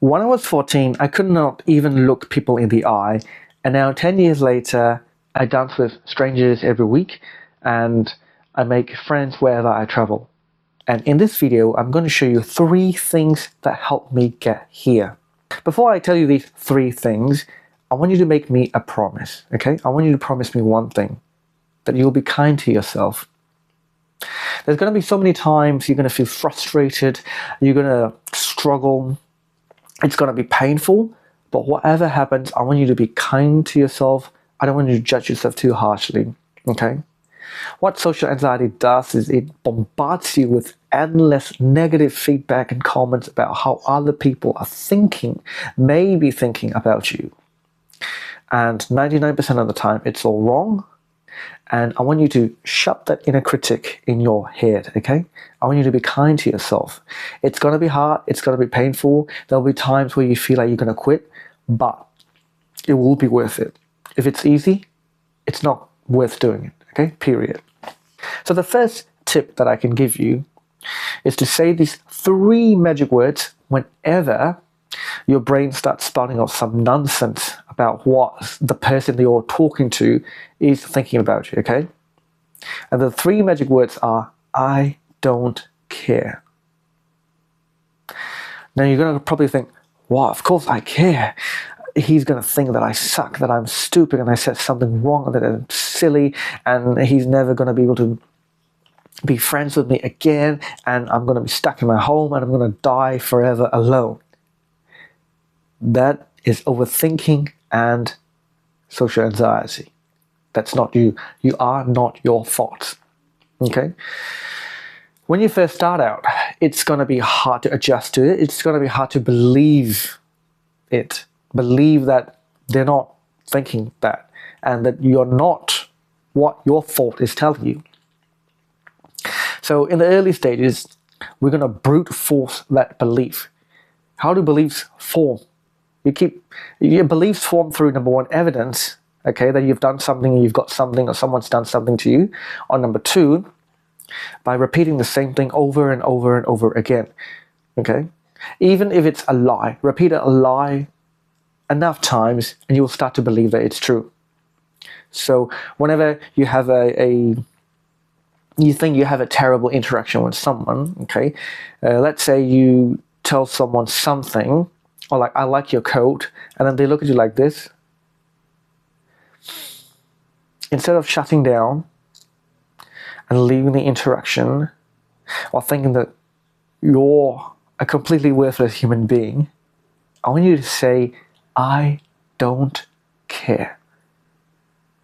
When I was 14, I could not even look people in the eye, and now 10 years later, I dance with strangers every week, and I make friends wherever I travel. And in this video, I'm going to show you 3 things that helped me get here. Before I tell you these 3 things, I want you to make me a promise, okay? I want you to promise me one thing, that you'll be kind to yourself. There's going to be so many times you're going to feel frustrated, you're going to struggle, it's going to be painful, but whatever happens, I want you to be kind to yourself. I don't want you to judge yourself too harshly, okay? What social anxiety does is it bombards you with endless negative feedback and comments about how other people are thinking, maybe thinking about you. And 99% of the time, it's all wrong. And I want you to shut that inner critic in your head, okay? I want you to be kind to yourself. It's going to be hard. It's going to be painful. There'll be times where you feel like you're going to quit, but it will be worth it. If it's easy, it's not worth doing it, okay? Period. So the first tip that I can give you is to say these 3 magic words whenever your brain starts spouting off some nonsense about what the person that you're talking to is thinking about you, okay? And the 3 magic words are, I don't care. Now you're going to probably think, wow, of course I care. He's going to think that I suck, that I'm stupid, and I said something wrong, that I'm silly, and he's never going to be able to be friends with me again, and I'm going to be stuck in my home, and I'm going to die forever alone. That is overthinking and social anxiety. That's not you. You are not your thoughts. Okay? When you first start out, it's going to be hard to adjust to it. It's going to be hard to believe it. Believe that they're not thinking that, and that you're not what your thought is telling you. So in the early stages, we're going to brute force that belief. How do beliefs form? Your beliefs form through, number 1, evidence, okay, that you've done something, or you've got something, or someone's done something to you. Or number 2, by repeating the same thing over and over and over again, okay? Even if it's a lie, repeat a lie enough times and you'll start to believe that it's true. So whenever you have you think you have a terrible interaction with someone, okay, let's say you tell someone something, or like, I like your coat, and then they look at you like this. Instead of shutting down and leaving the interaction, or thinking that you're a completely worthless human being, I want you to say, I don't care.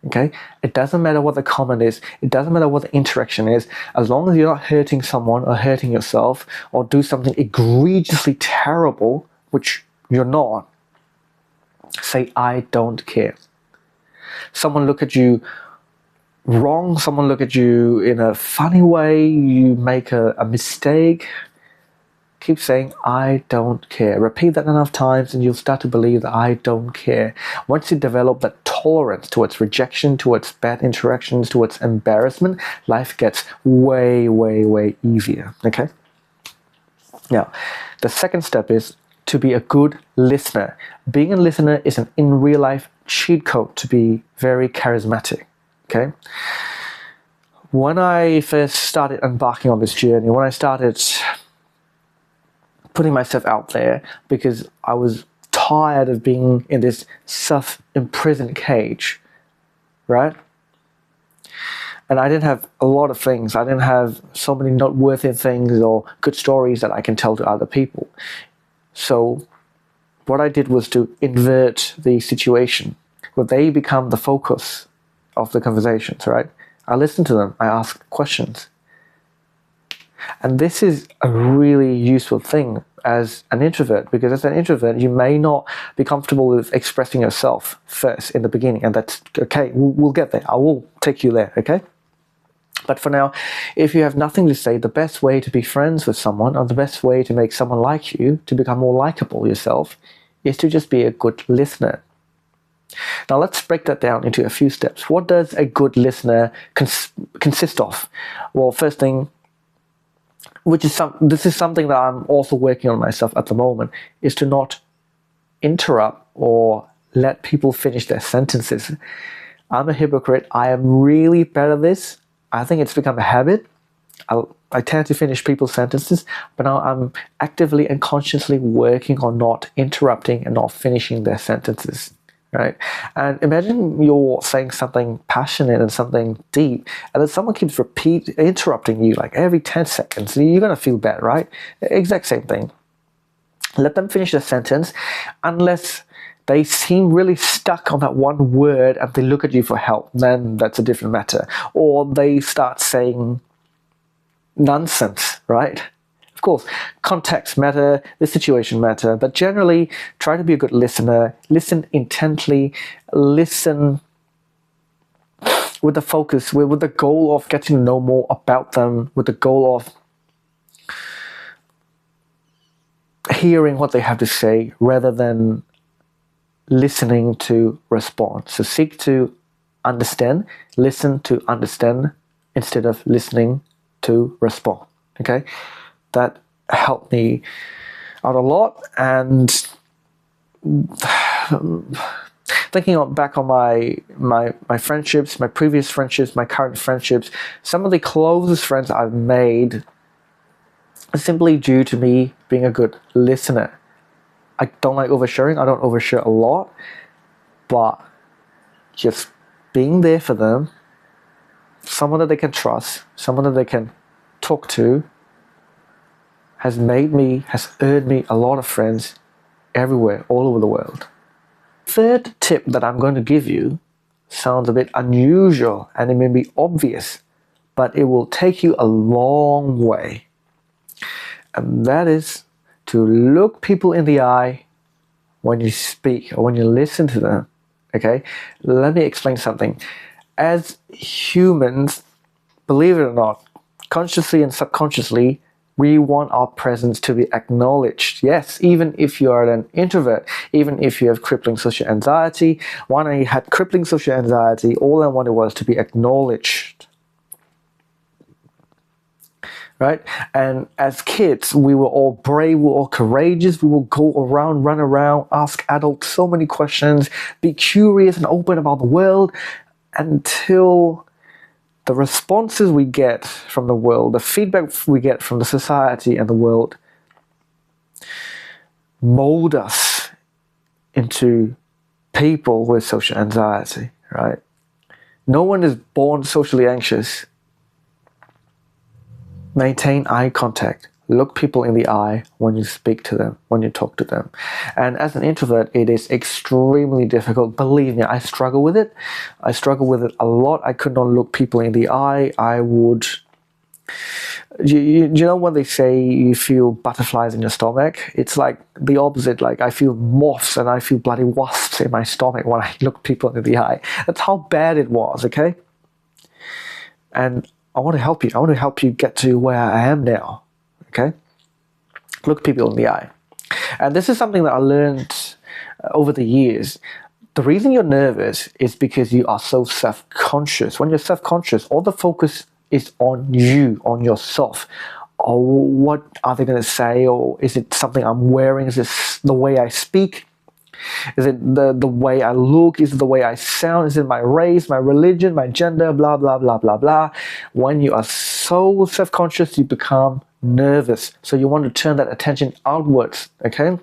Okay? It doesn't matter what the comment is. It doesn't matter what the interaction is. As long as you're not hurting someone or hurting yourself or do something egregiously terrible, which you're not, say, I don't care. Someone look at you wrong, someone look at you in a funny way, you make a mistake, keep saying, I don't care. Repeat that enough times and you'll start to believe that I don't care. Once you develop that tolerance towards rejection, towards bad interactions, towards embarrassment, life gets way, way, way easier, okay? Now, the second step is to be a good listener. Being a listener is an in real life cheat code to be very charismatic, okay? When I first started embarking on this journey, when I started putting myself out there, because I was tired of being in this self-imprisoned cage, right? And I didn't have a lot of things. I didn't have so many noteworthy things or good stories that I can tell to other people. So what I did was to invert the situation, where they become the focus of the conversations, right? I listen to them. I ask questions. And this is a really useful thing as an introvert, because as an introvert, you may not be comfortable with expressing yourself first in the beginning, and that's okay. We'll get there. I will take you there, okay? But for now, if you have nothing to say, the best way to be friends with someone, or the best way to make someone like you, to become more likable yourself, is to just be a good listener. Now let's break that down into a few steps. What does a good listener consist of? Well, first thing, this is something that I'm also working on myself at the moment, is to not interrupt or let people finish their sentences. I'm a hypocrite. I am really bad at this. I think it's become a habit. I tend to finish people's sentences, but now I'm actively and consciously working on not interrupting and not finishing their sentences, right? And imagine you're saying something passionate and something deep, and then someone keeps interrupting you like every 10 seconds. You're going to feel bad, right? Exact same thing. Let them finish the sentence unless they seem really stuck on that one word and they look at you for help. Then that's a different matter. Or they start saying nonsense, right? Of course, context matter, the situation matter, but generally try to be a good listener. Listen intently, listen with the focus, with the goal of getting to know more about them, with the goal of hearing what they have to say rather than listening to respond. So seek to understand, listen to understand instead of listening to respond. Okay, that helped me out a lot. And thinking back on my friendships, my previous friendships, my current friendships, some of the closest friends I've made are simply due to me being a good listener. I don't like oversharing. I don't overshare a lot, but just being there for them, someone that they can trust, someone that they can talk to, has earned me a lot of friends everywhere, all over the world. Third tip that I'm going to give you sounds a bit unusual and it may be obvious, but it will take you a long way. And that is to look people in the eye when you speak or when you listen to them. Okay, let me explain something. As humans, believe it or not, consciously and subconsciously, we want our presence to be acknowledged. Yes, even if you are an introvert, even if you have crippling social anxiety. When I had crippling social anxiety, all I wanted was to be acknowledged. Right? And as kids, we were all brave, we were all courageous, we will go around, run around, ask adults so many questions, be curious and open about the world, until the responses we get from the world, the feedback we get from the society and the world mold us into people with social anxiety, right? No one is born socially anxious. Maintain eye contact. Look people in the eye when you speak to them, when you talk to them. And as an introvert, it is extremely difficult. Believe me, I struggle with it. I struggle with it a lot. I could not look people in the eye. I would... You know when they say you feel butterflies in your stomach? It's like the opposite. Like I feel moths and I feel bloody wasps in my stomach when I look people in the eye. That's how bad it was, okay? And I want to help you. I want to help you get to where I am now. Okay? Look people in the eye. And this is something that I learned over the years. The reason you're nervous is because you are so self-conscious. When you're self-conscious, all the focus is on you, on yourself. Or what are they going to say? Or is it something I'm wearing? Is this the way I speak? Is it the way I look? Is it the way I sound? Is it my race, my religion, my gender, blah, blah, blah, blah, blah. When you are so self-conscious, you become nervous. So you want to turn that attention outwards, okay?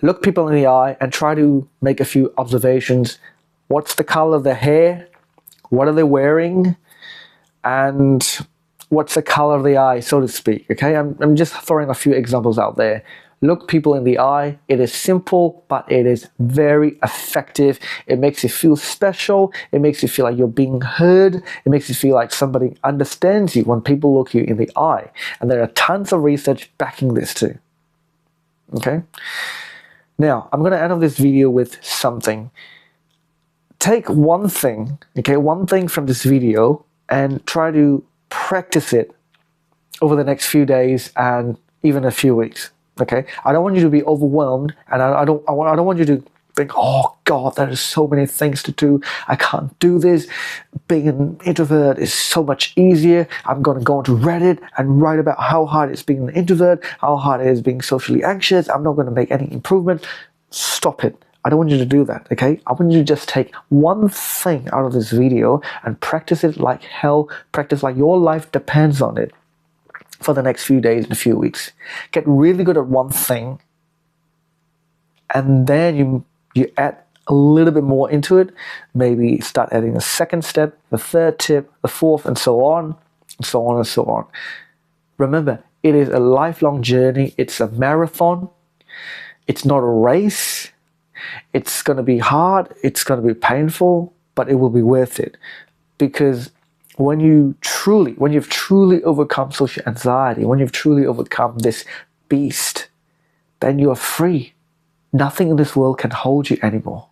Look people in the eye and try to make a few observations. What's the color of their hair? What are they wearing? And what's the color of the eye, so to speak, okay? I'm just throwing a few examples out there. Look people in the eye. It is simple, but it is very effective. It makes you feel special. It makes you feel like you're being heard. It makes you feel like somebody understands you when people look you in the eye. And there are tons of research backing this too. Okay? Now, I'm going to end off this video with something. Take one thing, okay, one thing from this video and try to practice it over the next few days and even a few weeks. Okay, I don't want you to be overwhelmed, and I don't want you to think, oh God, there are so many things to do. I can't do this. Being an introvert is so much easier. I'm going to go onto Reddit and write about how hard it's being an introvert, how hard it is being socially anxious. I'm not going to make any improvement. Stop it. I don't want you to do that, okay? I want you to just take one thing out of this video and practice it like hell. Practice like your life depends on it for the next few days and a few weeks. Get really good at one thing, and then you add a little bit more into it. Maybe start adding a second step, the third tip, the fourth, and so on, and so on, and so on. Remember, it is a lifelong journey. It's a marathon. It's not a race. It's going to be hard. It's going to be painful, but it will be worth it. Because when you've truly overcome social anxiety, when you've truly overcome this beast, then you are free. Nothing in this world can hold you anymore.